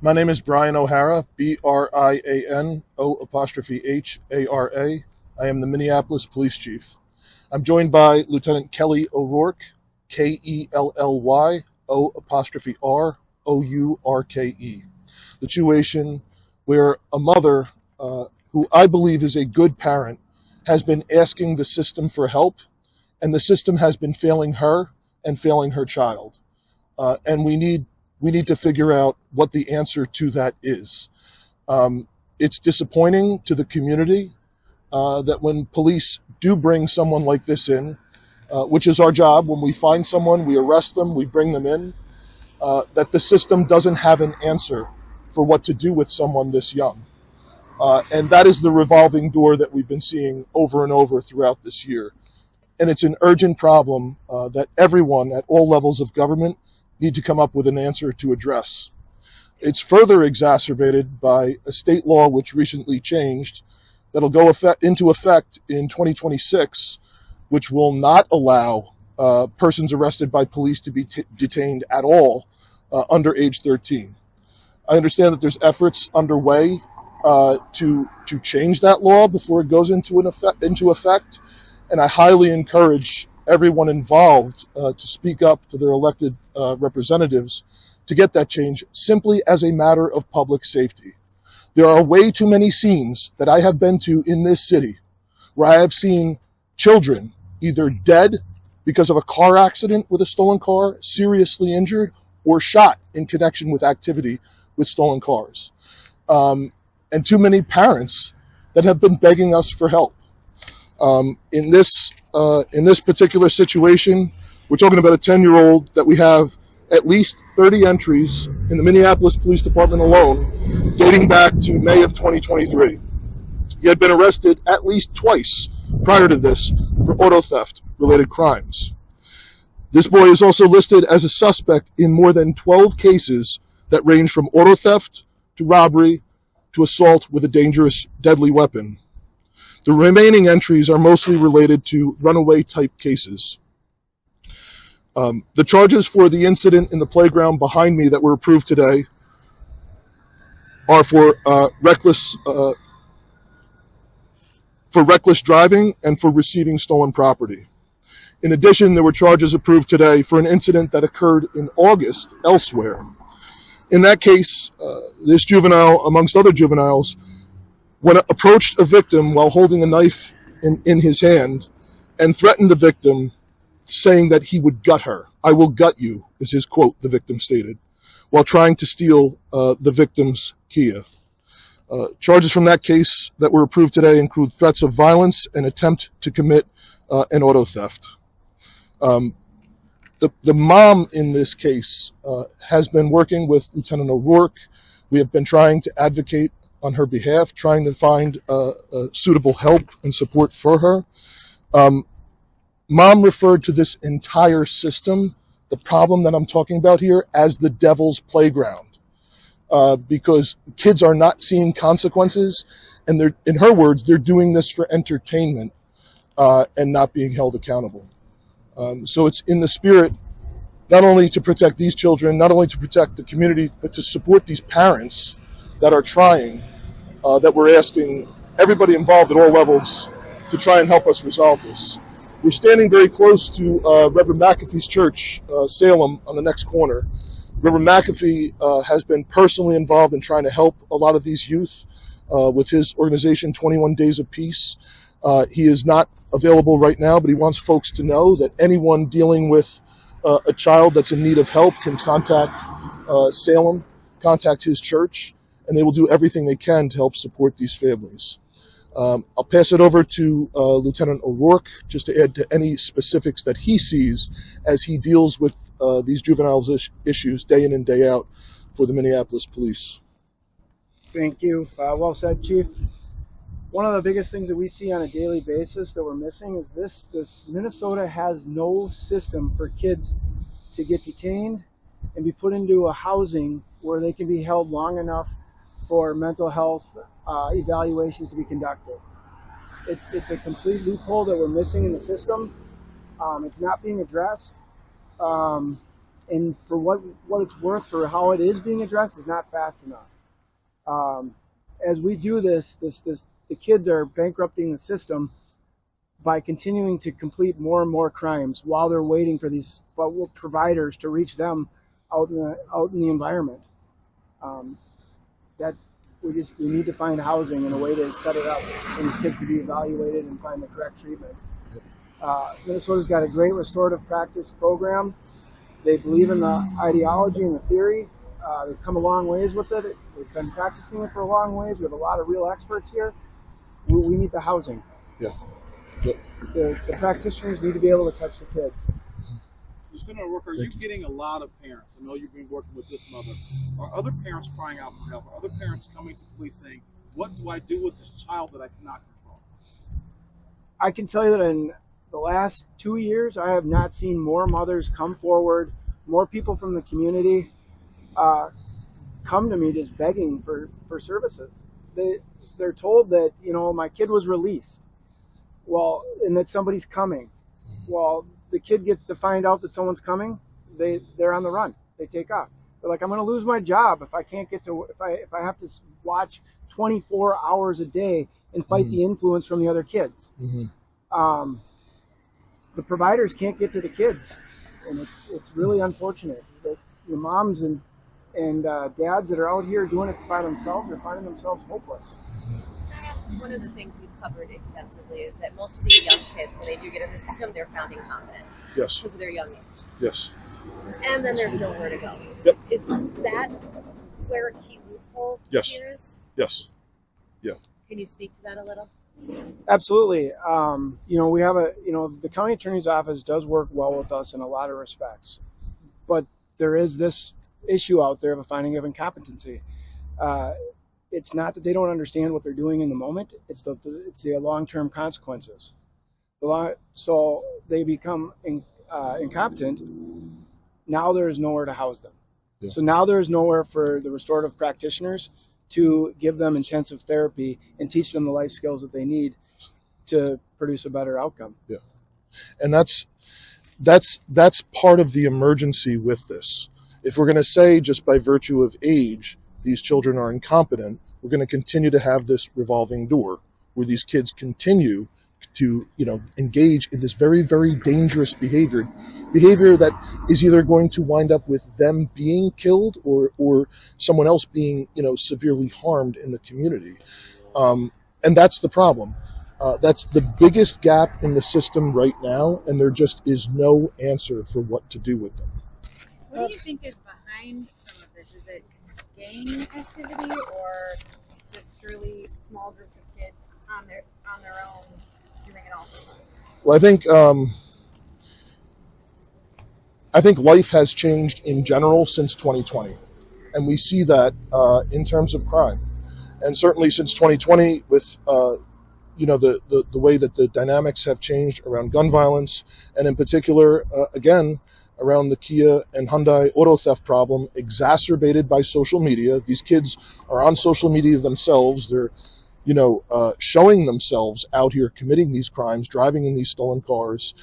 My name is Brian O'Hara, BRIANO''HARA. I am the Minneapolis Police Chief. I'm joined by Lieutenant Kelly O'Rourke, KELLYO'R''OURKE. The situation where a mother, who I believe is a good parent, has been asking the system for help, and the system has been failing her and failing her child. And we need to figure out what the answer to that is. It's disappointing to the community that when police do bring someone like this in, which is our job, when we find someone, we arrest them, we bring them in, that the system doesn't have an answer for what to do with someone this young. And that is the revolving door that we've been seeing over and over throughout this year. And it's an urgent problem that everyone at all levels of government need to come up with an answer to address. It's further exacerbated by a state law which recently changed that'll go into effect in 2026, which will not allow persons arrested by police to be detained at all under age 13. I understand that there's efforts underway to change that law before it goes into effect, and I highly encourage everyone involved to speak up to their elected representatives to get that change, simply as a matter of public safety. There are way too many scenes that I have been to in this city where I have seen children either dead because of a car accident with a stolen car, seriously injured, or shot in connection with activity with stolen cars. And too many parents that have been begging us for help. In this particular situation, we're talking about a 10-year-old that we have at least 30 entries in the Minneapolis Police Department alone, dating back to May of 2023. He had been arrested at least twice prior to this for auto theft-related crimes. This boy is also listed as a suspect in more than 12 cases that range from auto theft to robbery to assault with a dangerous, deadly weapon. The remaining entries are mostly related to runaway-type cases. The charges for the incident in the playground behind me that were approved today are for reckless driving and for receiving stolen property. In addition, there were charges approved today for an incident that occurred in August elsewhere. In that case, this juvenile, amongst other juveniles, when approached a victim while holding a knife in his hand and threatened the victim, saying that he would gut her. "I will gut you," is his quote, the victim stated, while trying to steal the victim's Kia. Charges from that case that were approved today include threats of violence and attempt to commit an auto theft. The mom in this case has been working with Lieutenant O'Rourke. We have been trying to advocate on her behalf, trying to find suitable help and support for her. Mom referred to this entire system, the problem that I'm talking about here, as the devil's playground, because kids are not seeing consequences, and they're, in her words, they're doing this for entertainment and not being held accountable. So it's in the spirit not only to protect these children, not only to protect the community, but to support these parents that are trying, that we're asking everybody involved at all levels to try and help us resolve this. We're standing very close to Reverend McAfee's church, Salem, on the next corner. Reverend McAfee has been personally involved in trying to help a lot of these youth with his organization, 21 Days of Peace. He is not available right now, but he wants folks to know that anyone dealing with a child that's in need of help can contact Salem, contact his church, and they will do everything they can to help support these families. I'll pass it over to Lieutenant O'Rourke just to add to any specifics that he sees as he deals with these juvenile issues day in and day out for the Minneapolis Police. Thank you. Well said, Chief. One of the biggest things that we see on a daily basis that we're missing is this Minnesota has no system for kids to get detained and be put into a housing where they can be held long enough for mental health evaluations to be conducted. It's a complete loophole that we're missing in the system. It's not being addressed. and for what it's worth, for how it is being addressed, is not fast enough. As we do this, the kids are bankrupting the system by continuing to complete more and more crimes while they're waiting for these providers to reach them out in the environment. That we need to find housing and a way to set it up for these kids to be evaluated and find the correct treatment. Minnesota's got a great restorative practice program. They believe in the ideology and the theory. They've come a long ways with it. They've been practicing it for a long ways. We have a lot of real experts here. We need the housing. Yeah. The practitioners need to be able to touch the kids. Lieutenant Rooker, you're getting a lot of parents. I know you've been working with this mother. Are other parents crying out for help? Are other parents coming to police saying, what do I do with this child that I cannot control? I can tell you that in the last 2 years, I have not seen more mothers come forward, more people from the community come to me just begging for services. They're told that, my kid was released. Well, and that somebody's coming. Well, the kid gets to find out that someone's coming, they're on the run. They take off. They're like, I'm going to lose my job if I can't get to, if I have to watch 24 hours a day and fight the influence from the other kids. The providers can't get to the kids, and it's really unfortunate that the moms and dads that are out here doing it by themselves are finding themselves hopeless. One of the things we've covered extensively is that most of these young kids, when they do get in the system, they're found incompetent. Yes. Because of their young age. Yes. And then there's nowhere to go. Yep. Is that where a key loophole here is? Yes. Yeah. Can you speak to that a little? Absolutely. We have the county attorney's office does work well with us in a lot of respects, but there is this issue out there of a finding of incompetency. It's not that they don't understand what they're doing in the moment. It's the long-term consequences. So they become incompetent. Now there is nowhere to house them. Yeah. So now there is nowhere for the restorative practitioners to give them intensive therapy and teach them the life skills that they need to produce a better outcome. Yeah, and that's part of the emergency with this. If we're going to say just by virtue of age, these children are incompetent, we're going to continue to have this revolving door where these kids continue to, engage in this very, very dangerous behavior that is either going to wind up with them being killed or someone else being, severely harmed in the community. And that's the problem. That's the biggest gap in the system right now, and there just is no answer for what to do with them. What do you think is behind some of this? Is it gang activity or just purely small groups of kids on their own doing it all for fun? Well, I think life has changed in general since 2020, and we see that in terms of crime, and certainly since 2020 with the way that the dynamics have changed around gun violence, and in particular, again, around the Kia and Hyundai auto theft problem, exacerbated by social media. These kids are on social media themselves. They're, showing themselves out here committing these crimes, driving in these stolen cars.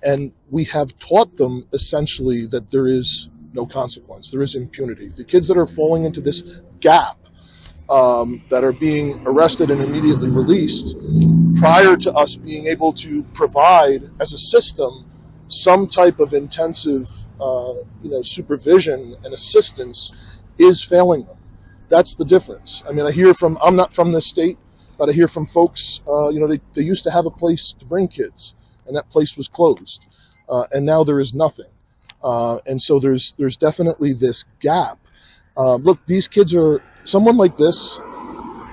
And we have taught them essentially that there is no consequence. There is impunity. The kids that are falling into this gap, that are being arrested and immediately released, prior to us being able to provide as a system some type of intensive, supervision and assistance, is failing them. That's the difference. I mean, I'm not from this state, but I hear from folks, they used to have a place to bring kids, and that place was closed. And now there is nothing. And so there's definitely this gap. Look, these kids are, someone like this,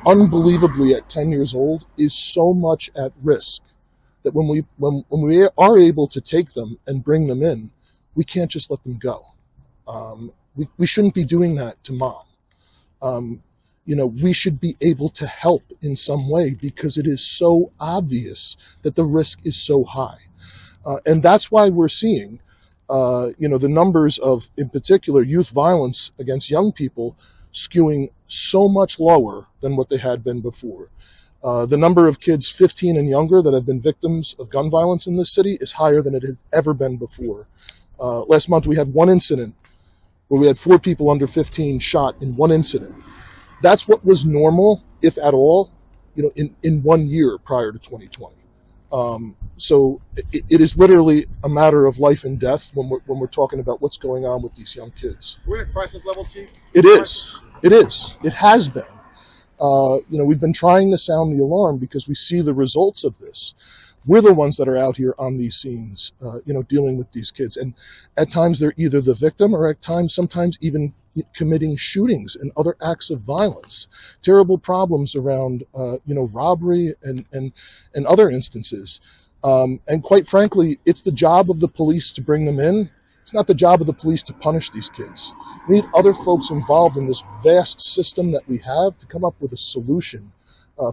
unbelievably at 10 years old, is so much at risk that when we are able to take them and bring them in, we can't just let them go. We shouldn't be doing that to mom. We should be able to help in some way because it is so obvious that the risk is so high. And that's why we're seeing, the numbers of, in particular, youth violence against young people skewing so much lower than what they had been before. The number of kids 15 and younger that have been victims of gun violence in this city is higher than it has ever been before. Last month we had one incident where we had 4 people under 15 shot in one incident. That's what was normal, if at all, in 1 year prior to 2020. So it is literally a matter of life and death when we're talking about what's going on with these young kids. We're at crisis level, Chief? It is. It is. It has been. We've been trying to sound the alarm because we see the results of this. We're the ones that are out here on these scenes, dealing with these kids. And at times they're either the victim or at times, sometimes even committing shootings and other acts of violence. Terrible problems around, robbery and other instances. And quite frankly, it's the job of the police to bring them in. It's not the job of the police to punish these kids. We need other folks involved in this vast system that we have to come up with a solution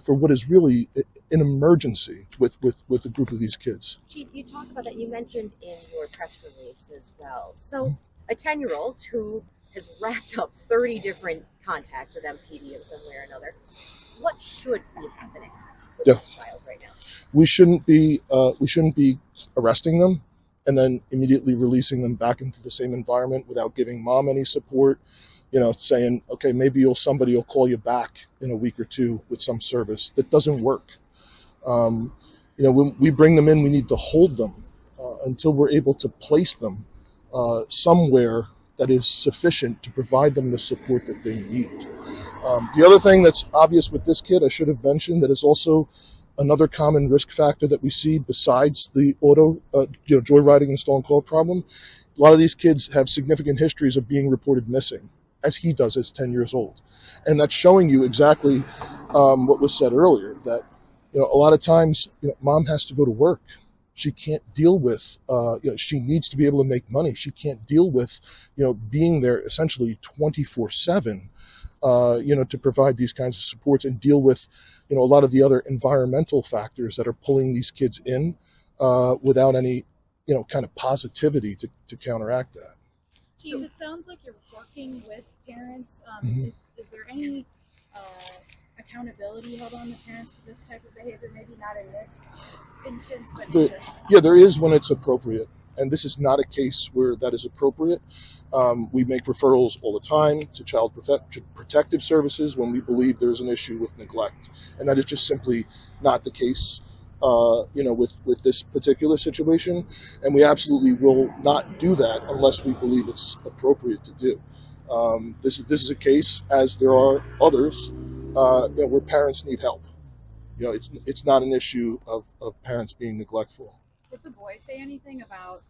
for what is really an emergency with a group of these kids. Chief, you talk about that. You mentioned in your press release as well. So a 10-year-old who has racked up 30 different contacts with MPD in some way or another, what should be happening with this child right now? We shouldn't be arresting them and then immediately releasing them back into the same environment without giving mom any support, saying, okay, maybe somebody will call you back in a week or two with some service. That doesn't work. When we bring them in, we need to hold them until we're able to place them somewhere that is sufficient to provide them the support that they need. The other thing that's obvious with this kid, I should have mentioned, that is also another common risk factor that we see besides the joyriding and stall and call problem. A lot of these kids have significant histories of being reported missing, as he does as 10 years old. And that's showing you exactly what was said earlier, that a lot of times mom has to go to work. She can't deal with, she needs to be able to make money. She can't deal with, being there essentially 24/7, to provide these kinds of supports and deal with, a lot of the other environmental factors that are pulling these kids in without any, kind of positivity to counteract that. Chief, it sounds like you're working with parents. Is there any accountability held on the parents for this type of behavior? Maybe not in this instance, but there is when it's appropriate, and this is not a case where that is appropriate. We make referrals all the time to child protective services when we believe there's an issue with neglect, and that is just simply not the case. With this particular situation, and we absolutely will not do that unless we believe it's appropriate to do. This is a case, as there are others, where parents need help. It's not an issue of parents being neglectful. Did the boy say anything about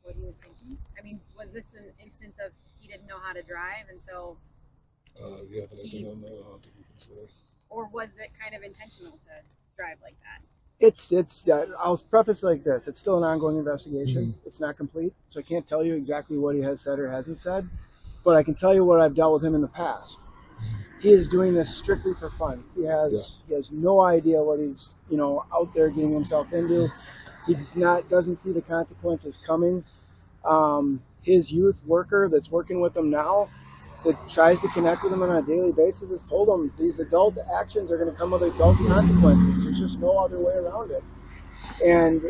what he was thinking? I mean, was this an instance of he didn't know how to drive, and so? You have anything on that? I don't think we can say. Or was it kind of intentional to drive like that? I'll preface like this. It's still an ongoing investigation. It's not complete, so I can't tell you exactly what he has said or hasn't said, but I can tell you what I've dealt with him in the past. He is doing this strictly for fun. He has no idea what he's, out there getting himself into. He doesn't see the consequences coming. His youth worker that's working with him now, that tries to connect with him on a daily basis, has told him these adult actions are going to come with adult consequences. There's just no other way around it. And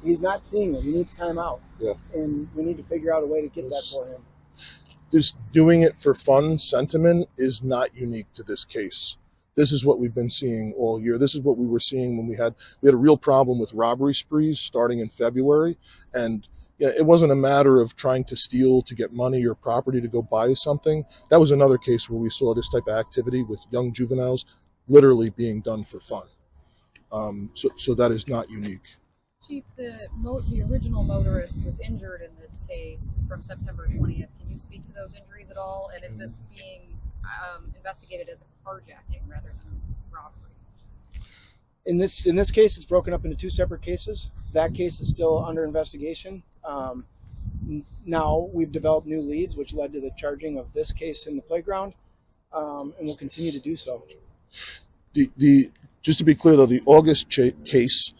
he's not seeing it. He needs time out. Yeah. And we need to figure out a way to get that for him. This doing it for fun sentiment is not unique to this case. This is what we've been seeing all year. This is what we were seeing when we had a real problem with robbery sprees starting in February. And it wasn't a matter of trying to steal to get money or property to go buy something. That was another case where we saw this type of activity with young juveniles literally being done for fun. So that is not unique. Chief, the original motorist was injured in this case from September 20th. Can you speak to those injuries at all? And is this being investigated as a carjacking rather than a robbery? In this case, it's broken up into 2 separate cases. That case is still under investigation. Now we've developed new leads, which led to the charging of this case in the playground, and we'll continue to do so. Just to be clear, though, the August case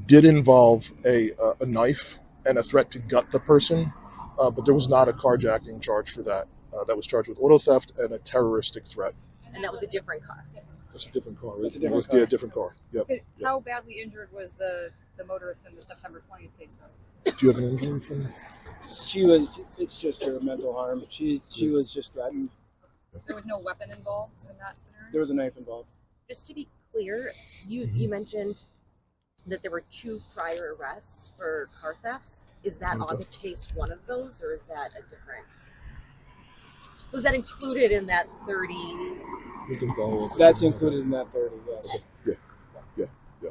did involve a knife and a threat to gut the person, but there was not a carjacking charge for that. That was charged with auto theft and a terroristic threat. And that was a different car. That's a different car. Right? It's a different car. Yeah, different car. Yep. How badly injured was the motorist in the September 20th case, though? Do you have an injury from? It's just her mental harm. She was just threatened. There was no weapon involved in that scenario? There was a knife involved. Just to be clear, you mentioned that there were 2 prior arrests for car thefts. Is that August case one of those, or is that a different? So is that included in that 30? We can follow up. That's included in that 30, yes. Yeah.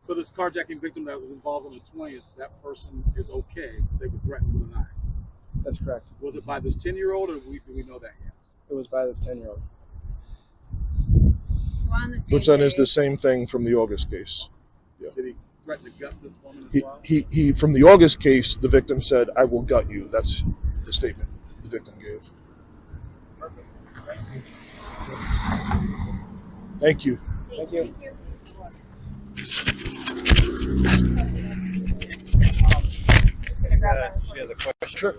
So this carjacking victim that was involved on the 20th, that person is okay. They were threatened with a knife. That's correct. Was it by this 10-year-old, or do we know that yet? It was by this 10-year-old. So on the same Which then is day- the same thing from the August case. Did he threaten to gut this woman as well? He from the August case, the victim said, "I will gut you." That's the statement the victim gave. Perfect. Thank you. Thank you. She has a question. Sure.